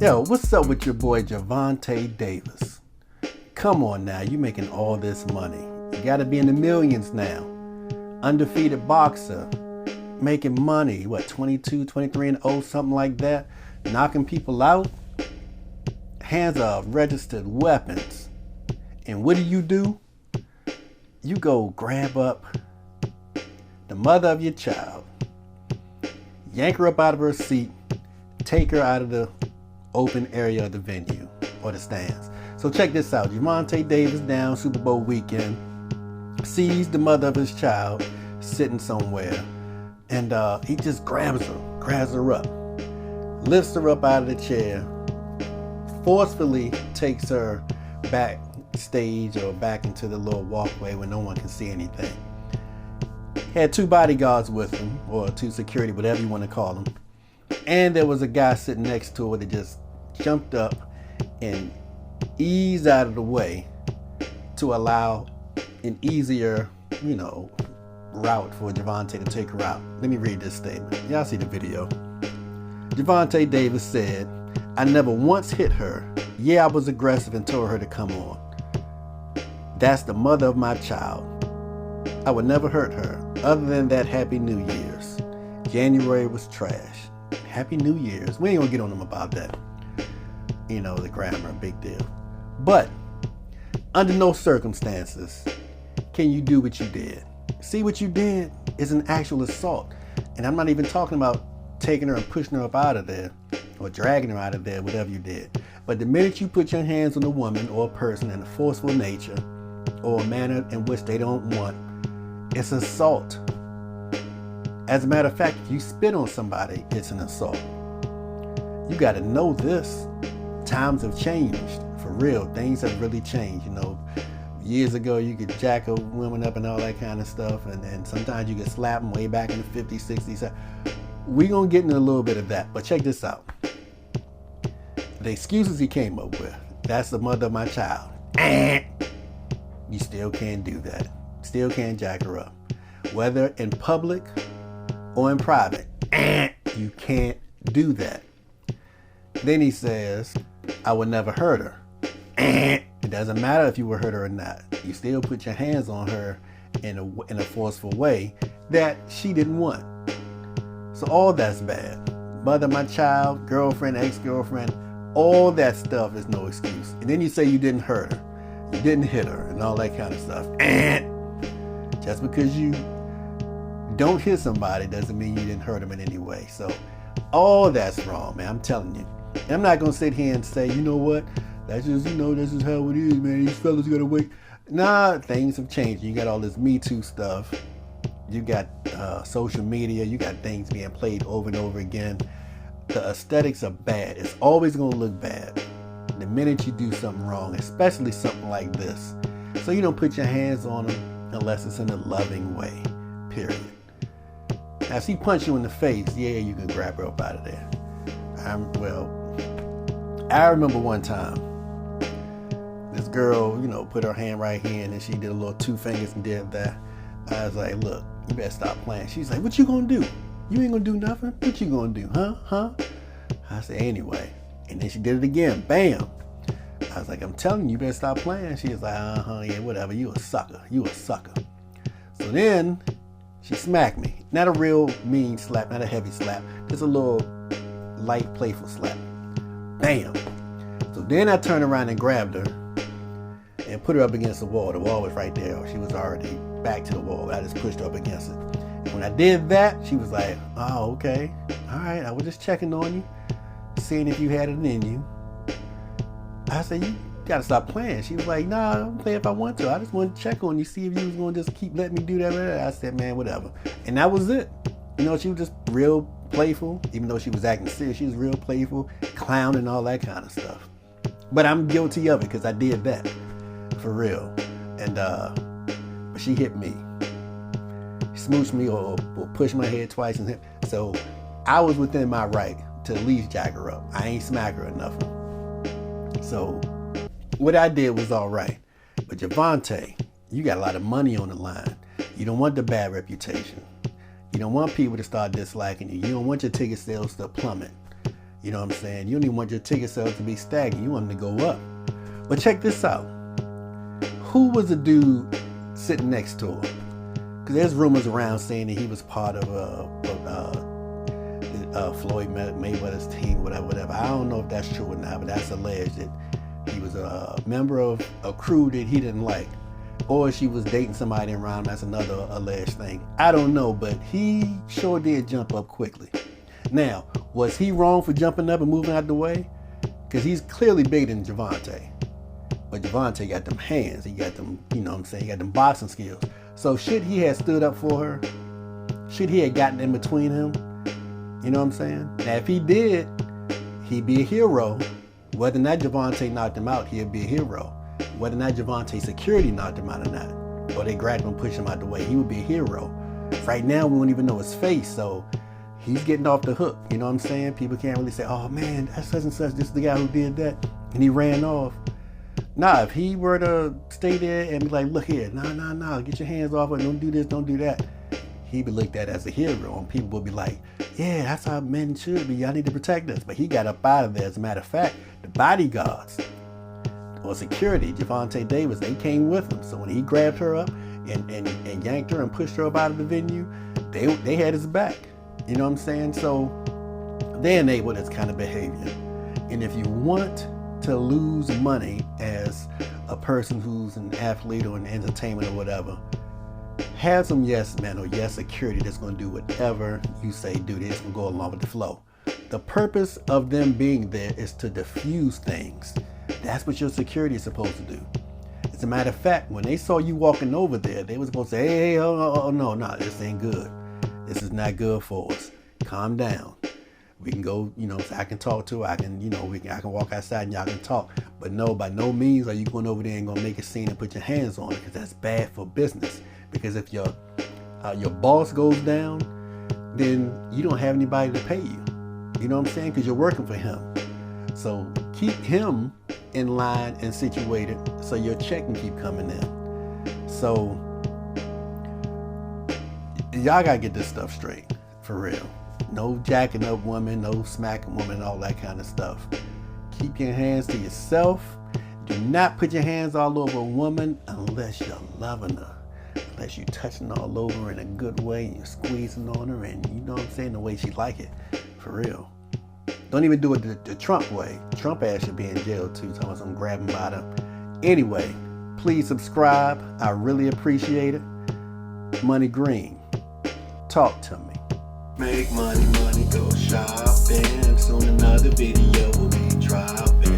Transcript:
Yo, what's up with your boy Gervonta Davis? Come on now, you making all this money. You gotta be in the millions now. Undefeated boxer, making money, what, 22, 23 and 0, something like that? Knocking people out? Hands off registered weapons. And what do? You go grab up the mother of your child, yank her up out of her seat, take her out of the open area of the venue or the stands. So check this out. Gervonta Davis down Super Bowl weekend, sees the mother of his child sitting somewhere, and he just grabs her up, lifts her up out of the chair, forcefully takes her backstage or back into the little walkway where no one can see anything. Had two bodyguards with him, or two security, whatever you want to call them. And there was a guy sitting next to her that just jumped up and eased out of the way to allow an easier, route for Gervonta to take her out. Let me read this statement. Y'all see the video. Gervonta Davis said, "I never once hit her. Yeah, I was aggressive and told her to come on. That's the mother of my child. I would never hurt her. Other than that, Happy New Year's. January was trash." Happy New Year's. We ain't gonna get on them about that. The grammar, big deal. But under no circumstances can you do what you did. See, what you did is an actual assault. And I'm not even talking about taking her and pushing her up out of there or dragging her out of there, whatever you did. But the minute you put your hands on a woman or a person in a forceful nature or a manner in which they don't want, it's assault. As a matter of fact, if you spit on somebody, it's an assault. You got to know this. Times have changed. For real, things have really changed. Years ago, you could jack a woman up and all that kind of stuff, and sometimes you could slap them way back in the 50s, 60s. We're going to get into a little bit of that, but check this out. The excuses he came up with, that's the mother of my child. You still can't do that. Still can't jack her up. Whether in public or in private, you can't do that. Then he says, "I would never hurt her." It doesn't matter if you were hurt her or not. You still put your hands on her in a forceful way that she didn't want. So all that's bad. Mother of my child, girlfriend, ex-girlfriend, all that stuff is no excuse. And then you say you didn't hurt her, you didn't hit her, and all that kind of stuff. Just because you don't hit somebody doesn't mean you didn't hurt them in any way. So all that's wrong, man. I'm telling you. And I'm not going to sit here and say, you know what? That's just, this is how it is, man. These fellas got to wait. Nah, things have changed. You got all this Me Too stuff. You got social media. You got things being played over and over again. The aesthetics are bad. It's always going to look bad the minute you do something wrong, especially something like this. So you don't put your hands on them unless it's in a loving way, period. Now, if she punch you in the face, yeah, you can grab her up out of there. I remember one time, this girl, put her hand right here, and then she did a little two fingers and did that. I was like, look, you better stop playing. She's like, what you gonna do? You ain't gonna do nothing? What you gonna do, huh? I said, anyway. And then she did it again, bam. I was like, I'm telling you, you better stop playing. She was like, yeah, whatever, you a sucker. So then she smacked me. Not a real mean slap, not a heavy slap, just a little light, playful slap. Bam. So then I turned around and grabbed her and put her up against the wall. The wall was right there. She was already back to the wall. I just pushed her up against it. And when I did that, she was like, oh, okay. All right, I was just checking on you, seeing if you had it in you. I said, you gotta stop playing. She was like, nah, I'll play if I want to. I just want to check on you, see if you was going to just keep letting me do that. I said, man, whatever. And that was it. She was just real playful. Even though she was acting serious, she was real playful, clown and all that kind of stuff. But I'm guilty of it because I did that for real. And but she hit me, smooched me or pushed my head twice and hit. So I was within my right to at least jack her up. I ain't smack her or nothing. So what I did was all right. But Gervonta, you got a lot of money on the line. You don't want the bad reputation. You don't want people to start disliking you. You don't want your ticket sales to plummet. You know what I'm saying? You don't even want your ticket sales to be stagnant. You want them to go up. But check this out. Who was the dude sitting next to him? Because there's rumors around saying that he was part of Floyd Mayweather's team, whatever. I don't know if that's true or not, but that's alleged that he was a member of a crew that he didn't like. Or she was dating somebody around. That's another alleged thing. I don't know, but he sure did jump up quickly. Now, was he wrong for jumping up and moving out the way? Because he's clearly bigger than Gervonta. But Gervonta got them hands. He got them, you know what I'm saying? He got them boxing skills. So should he have stood up for her? Should he have gotten in between him? You know what I'm saying? Now, if he did, he'd be a hero. Whether or not Gervonta knocked him out, he'd be a hero. Whether or not Gervonta's security knocked him out or not, or they grabbed him and pushed him out the way, he would be a hero. Right now, we don't even know his face, so he's getting off the hook. You know what I'm saying? People can't really say, oh man, that's such and such, this is the guy who did that, and he ran off. Nah, if he were to stay there and be like, look here, nah, get your hands off it, don't do this, don't do that, he'd be looked at as a hero, and people would be like, yeah, that's how men should be, y'all need to protect us. But he got up out of there. As a matter of fact, the bodyguards or security, Gervonta Davis, they came with him. So when he grabbed her up and yanked her and pushed her up out of the venue, they had his back. You know what I'm saying? So they enable this kind of behavior. And if you want to lose money as a person who's an athlete or an entertainment or whatever, have some yes men or yes security that's going to do whatever you say do. This will go along with the flow. The purpose of them being there is to diffuse things. That's what your security is supposed to do. As a matter of fact, when they saw you walking over there, they were supposed to say, hey, no, this ain't good. This is not good for us. Calm down. We can go, you know, I can talk to her. I can walk outside and y'all can talk. But no, by no means are you going over there and going to make a scene and put your hands on it, because that's bad for business. Because if your boss goes down, then you don't have anybody to pay you. You know what I'm saying? Because you're working for him. So keep him in line and situated so your check can keep coming in. So y'all gotta get this stuff straight, for real. No jacking up women, no smacking women, all that kind of stuff. Keep your hands to yourself. Do not put your hands all over a woman unless you're loving her. Unless you're touching all over her in a good way and you're squeezing on her and you know what I'm saying, the way she like it. For real. Don't even do it the Trump way. Trump ass should be in jail too. Talking about some grabbing by them. Anyway, please subscribe. I really appreciate it. Money Green. Talk to me. Make money, go shopping. Soon another video will be dropping.